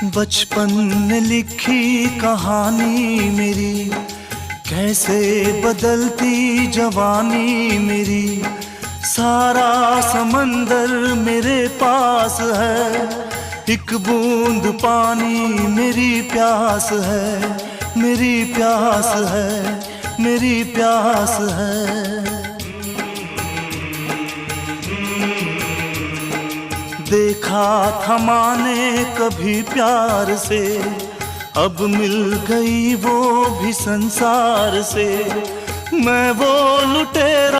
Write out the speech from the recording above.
बचपन में लिखी कहानी मेरी, कैसे बदलती जवानी मेरी। सारा समंदर मेरे पास है, एक बूंद पानी मेरी प्यास है, मेरी प्यास है, मेरी प्यास है। देखा था माने कभी प्यार से, अब मिल गई वो भी संसार से। मैं वो लुटेरा